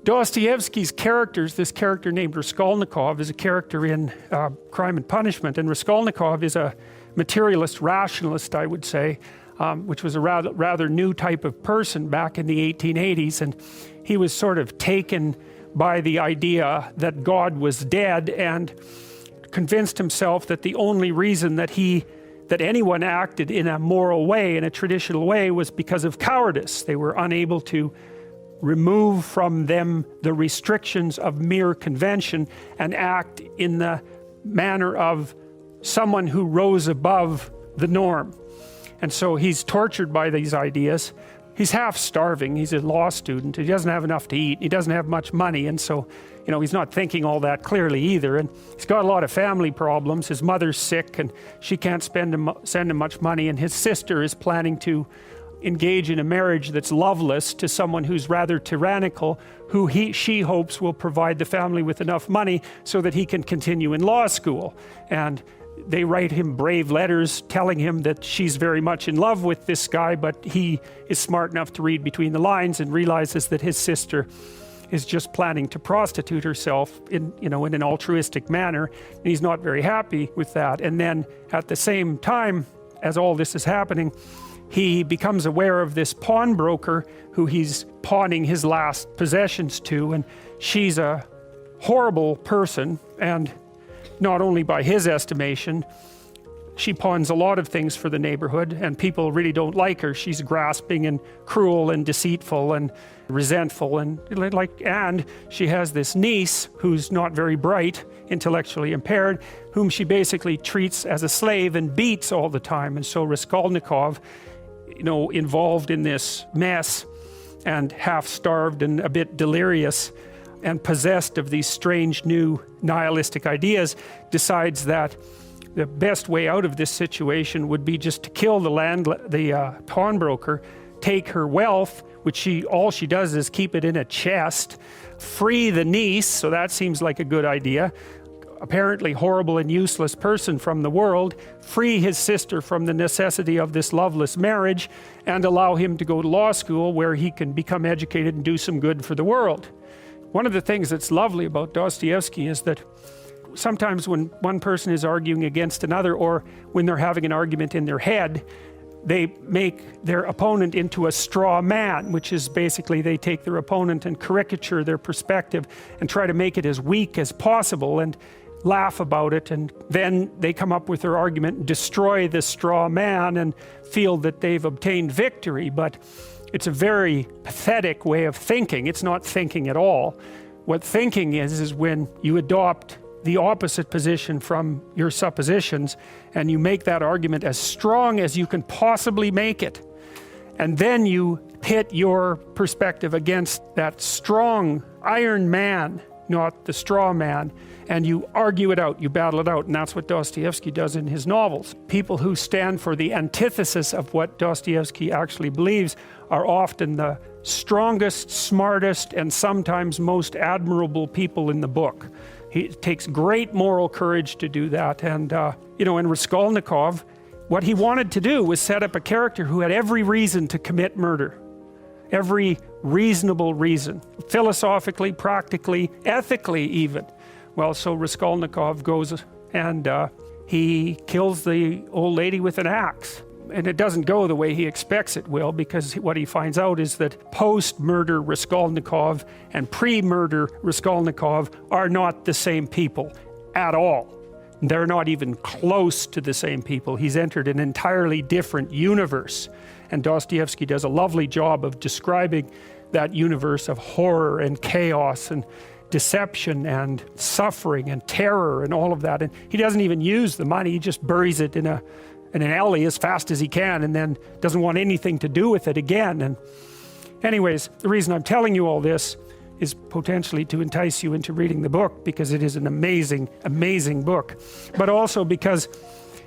Dostoevsky's characters, this character named Raskolnikov is a character in Crime and Punishment, and Raskolnikov is a materialist rationalist, I would say, which was a rather new type of person back in the 1880s, and he was sort of taken by the idea that God was dead and convinced himself that the only reason that anyone acted in a moral way, in a traditional way, was because of cowardice. They were unable to remove from them the restrictions of mere convention and act in the manner of someone who rose above the norm. And so he's tortured by these ideas. He's half starving. He's a law student. He doesn't have enough to eat. He doesn't have much money, and so he's not thinking all that clearly either. And he's got a lot of family problems. His mother's sick and she can't send him much money, and his sister is planning to engage in a marriage that's loveless to someone who's rather tyrannical, who she hopes will provide the family with enough money so that he can continue in law school. And they write him brave letters telling him that she's very much in love with this guy, but he is smart enough to read between the lines and realizes that his sister is just planning to prostitute herself in an altruistic manner, and he's not very happy with that. And then at the same time as all this is happening, he becomes aware of this pawnbroker who he's pawning his last possessions to, and she's a horrible person, and not only by his estimation, she pawns a lot of things for the neighborhood, and people really don't like her. She's grasping and cruel and deceitful and resentful, and she has this niece who's not very bright, intellectually impaired, whom she basically treats as a slave and beats all the time. And so Raskolnikov, involved in this mess and half starved and a bit delirious and possessed of these strange new nihilistic ideas, decides that the best way out of this situation would be just to kill the pawnbroker, take her wealth, which all she does is keep it in a chest, free the niece, so that seems like a good idea, apparently horrible and useless person from the world, free his sister from the necessity of this loveless marriage, and allow him to go to law school where he can become educated and do some good for the world. One of the things that's lovely about Dostoevsky is that sometimes when one person is arguing against another, or when they're having an argument in their head, they make their opponent into a straw man, which is basically they take their opponent and caricature their perspective and try to make it as weak as possible and laugh about it, and then they come up with their argument and destroy the straw man and feel that they've obtained victory. But it's a very pathetic way of thinking. It's not thinking at all. What thinking is when you adopt the opposite position from your suppositions and you make that argument as strong as you can possibly make it, and then you pit your perspective against that strong iron man, not the straw man, and you argue it out, you battle it out. And that's what Dostoevsky does in his novels. People who stand for the antithesis of what Dostoevsky actually believes are often the strongest, smartest, and sometimes most admirable people in the book. It takes great moral courage to do that. And in Raskolnikov, what he wanted to do was set up a character who had every reason to commit murder. Every reasonable reason. Philosophically, practically, ethically even. Well, so Raskolnikov goes and he kills the old lady with an axe. And it doesn't go the way he expects it will, because what he finds out is that post-murder Raskolnikov and pre-murder Raskolnikov are not the same people at all. They're not even close to the same people. He's entered an entirely different universe. And Dostoevsky does a lovely job of describing that universe of horror and chaos and deception and suffering and terror and all of that. And he doesn't even use the money. He just buries it in an alley as fast as he can, and then doesn't want anything to do with it again. And anyways, the reason I'm telling you all this is potentially to entice you into reading the book, because it is an amazing, amazing book. But also because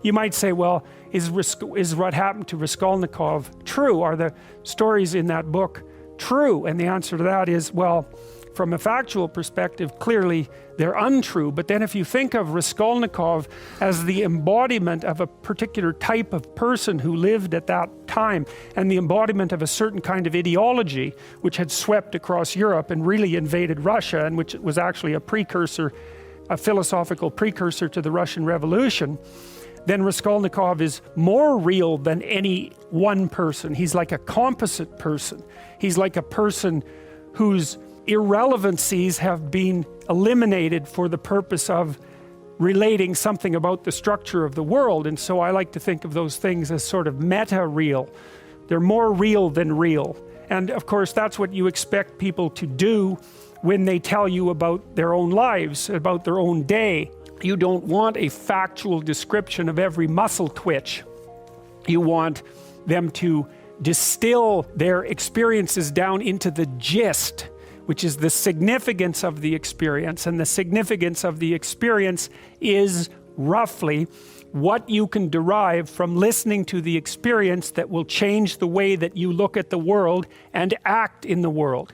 you might say, well, is what happened to Raskolnikov true? Are the stories in that book true? And the answer to that is, well, from a factual perspective, clearly they're untrue. But then if you think of Raskolnikov as the embodiment of a particular type of person who lived at that time, and the embodiment of a certain kind of ideology which had swept across Europe and really invaded Russia, and which was actually a precursor, a philosophical precursor to the Russian Revolution, then Raskolnikov is more real than any one person. He's like a composite person. He's like a person whose irrelevancies have been eliminated for the purpose of relating something about the structure of the world. And so I like to think of those things as sort of meta-real. They're more real than real. And of course, that's what you expect people to do when they tell you about their own lives, about their own day. You don't want a factual description of every muscle twitch. You want them to distill their experiences down into the gist, which is the significance of the experience. And the significance of the experience is roughly what you can derive from listening to the experience that will change the way that you look at the world and act in the world.